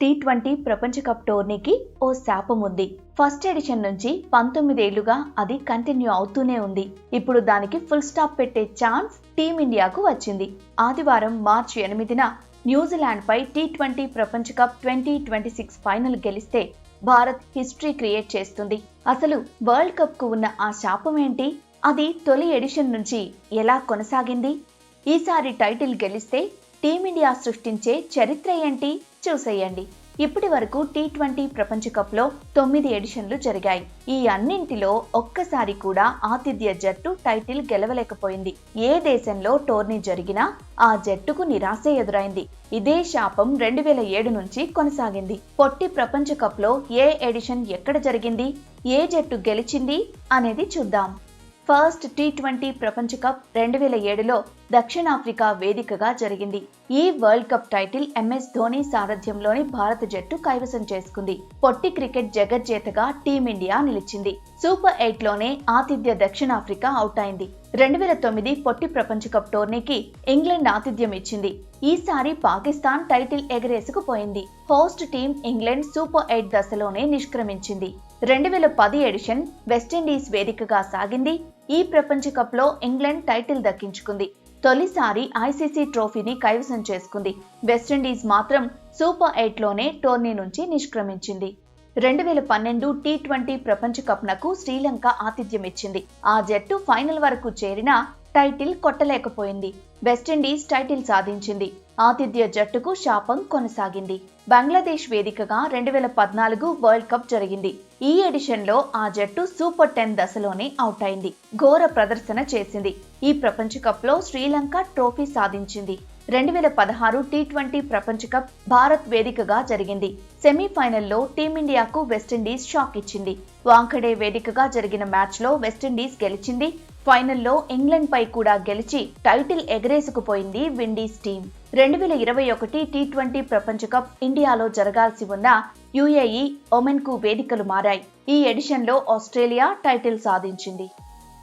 T20 ప్రపంచ cup టోర్నీకి ఓ శాపం ఉంది. ఫస్ట్ ఎడిషన్ నుంచి 19 ఏళ్లుగా అది కంటిన్యూ అవుతూనే ఉంది. ఇప్పుడు దానికి ఫుల్ స్టాప్ పెట్టే ఛాన్స్ టీమిండియాకు వచ్చింది. ఆదివారం మార్చి 8న న్యూజిలాండ్ పై టీ20 ప్రపంచ కప్ 2026 ఫైనల్ గెలిస్తే భారత్ హిస్టరీ క్రియేట్ చేస్తుంది. అసలు వరల్డ్ కప్ కు ఉన్న ఆ శాపం ఏంటి? అది తొలి ఎడిషన్ నుంచి ఎలా కొనసాగింది? ఈసారి టైటిల్ గెలిస్తే టీమిండియా సృష్టించే చరిత్ర ఏంటి చూసేయండి. ఇప్పటి వరకు టీ20 ప్రపంచ కప్ లో 9 ఎడిషన్లు జరిగాయి. ఈ అన్నింటిలో ఒక్కసారి కూడా ఆతిథ్య జట్టు టైటిల్ గెలవలేకపోయింది. ఏ దేశంలో టోర్నీ జరిగినా ఆ జట్టుకు నిరాశే ఎదురైంది. ఇదే శాపం 2007 నుంచి కొనసాగింది. పొట్టి ప్రపంచ కప్ లో ఏ ఎడిషన్ ఎక్కడ జరిగింది, ఏ జట్టు గెలిచింది అనేది చూద్దాం. ఫస్ట్ టీ20 ప్రపంచ కప్ 2007లో దక్షిణాఫ్రికా వేదికగా జరిగింది. ఈ world cup title MS Dhoni సారథ్యంలోని భారత జట్టు కైవసం చేసుకుంది. పొట్టి క్రికెట్ జగజ్జేతగా టీమిండియా నిలిచింది. సూపర్ 8లోనే ఆతిథ్య దక్షిణాఫ్రికా అవుట్ అయింది. 2009 పొట్టి ప్రపంచ కప్ టోర్నీకి ఇంగ్లాండ్ ఆతిథ్యం ఇచ్చింది. ఈసారి పాకిస్తాన్ టైటిల్ ఎగరేసుకుపోయింది. హోస్ట్ టీం ఇంగ్లాండ్ సూపర్ 8 దశలోనే నిష్క్రమించింది. 2010 ఎడిషన్ వెస్టిండీస్ వేదికగా సాగింది. ఈ ప్రపంచ కప్ లో ఇంగ్లాండ్ టైటిల్ దక్కించుకుంది. తొలిసారి ఐసీసీ ట్రోఫీని కైవసం చేసుకుంది. వెస్టిండీస్ మాత్రం సూపర్ 8లోనే టోర్నీ నుంచి నిష్క్రమించింది. 2012 టీ20 ప్రపంచ కప్ నకు శ్రీలంక ఆతిథ్యం ఇచ్చింది. ఆ జట్టు ఫైనల్ వరకు చేరినా టైటిల్ కొట్టలేకపోయింది. వెస్టిండీస్ టైటిల్ సాధించింది. ఆతిథ్య జట్టుకు శాపం కొనసాగింది. బంగ్లాదేశ్ వేదికగా 2014 వరల్డ్ కప్ జరిగింది. ఈ ఎడిషన్ లో ఆ జట్టు సూపర్ 10 దశలోనే అవుట్ అయింది. ఘోర ప్రదర్శన చేసింది. ఈ ప్రపంచ కప్ లో శ్రీలంక ట్రోఫీ సాధించింది. 2016 టీ20 ప్రపంచ కప్ భారత్ వేదికగా జరిగింది. సెమీఫైనల్లో టీమిండియాకు వెస్టిండీస్ షాక్ ఇచ్చింది. వాంఖడే వేదికగా జరిగిన మ్యాచ్ లో వెస్టిండీస్ గెలిచింది. ఫైనల్లో ఇంగ్లాండ్ పై కూడా గెలిచి టైటిల్ ఎగరేసుకుపోయింది విండీస్ టీం. 2021 టీ20 ప్రపంచ కప్ ఇండియాలో జరగాల్సి ఉన్న యుఏఈ, ఒమెన్ కు వేదికలు మారాయి. ఈ ఎడిషన్ లో ఆస్ట్రేలియా టైటిల్ సాధించింది.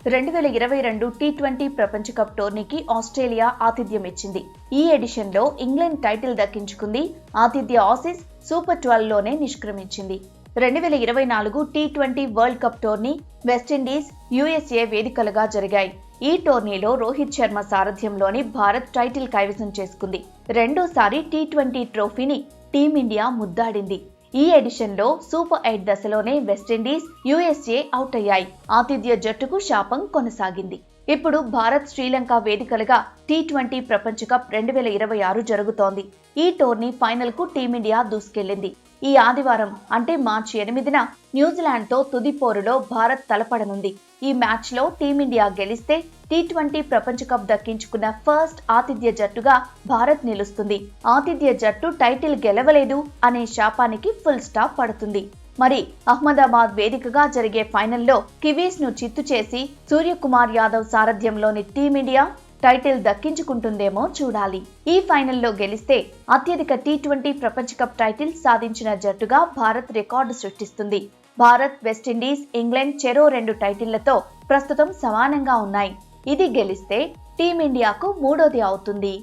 2022 టీ20 ప్రపంచ కప్ టోర్నీకి ఆస్ట్రేలియా ఆతిథ్యం ఇచ్చింది. ఈ ఎడిషన్ లో ఇంగ్లాండ్ టైటిల్ దక్కించుకుంది. ఆతిథ్య ఆసీస్ సూపర్ 12లోనే నిష్క్రమించింది. 2024 టీ20 world cup tourney West Indies, USA వేదికలుగా జరిగాయి. ఈ టోర్నీలో రోహిత్ శర్మ సారథ్యంలోని భారత్ టైటిల్ కైవసం చేసుకుంది. రెండోసారి టీ20 ట్రోఫీని టీమిండియా ముద్దాడింది. ఈ ఎడిషన్ లో సూపర్ 8 దశలోనే వెస్టిండీస్, యుఎస్ఏ అవుట్ అయ్యాయి. ఆతిథ్య జట్టుకు శాపం కొనసాగింది. ఇప్పుడు భారత్, శ్రీలంక వేదికలుగా టీ20 ప్రపంచ కప్ 2026 జరుగుతోంది. ఈ టోర్నీ ఫైనల్ కు టీమిండియా దూసుకెళ్లింది. ఈ ఆదివారం అంటే మార్చి 8న న్యూజిలాండ్ తో తుది పోరులో భారత్ తలపడనుంది. ఈ మ్యాచ్ లో టీమిండియా గెలిస్తే టీ20 ప్రపంచ కప్ దక్కించుకున్న ఫస్ట్ ఆతిథ్య జట్టుగా భారత్ నిలుస్తుంది. ఆతిథ్య జట్టు టైటిల్ గెలవలేదు అనే శాపానికి ఫుల్ స్టాప్ పడుతుంది. మరి అహ్మదాబాద్ వేదికగా జరిగే ఫైనల్లో కివీస్ ను చిత్తు చేసి సూర్యకుమార్ యాదవ్ సారథ్యంలోని టీమిండియా టైటిల్ దక్కించుకుంటుందేమో చూడాలి. ఈ ఫైనల్లో గెలిస్తే అత్యధిక టీ20 ప్రపంచ కప్ టైటిల్ సాధించిన జట్టుగా భారత్ రికార్డు సృష్టిస్తుంది. భారత్, వెస్టిండీస్, ఇంగ్లాండ్ చెరో 2 టైటిళ్లతో ప్రస్తుతం సమానంగా ఉన్నాయి. ఇది గెలిస్తే టీమిండియాకు 3వది అవుతుంది.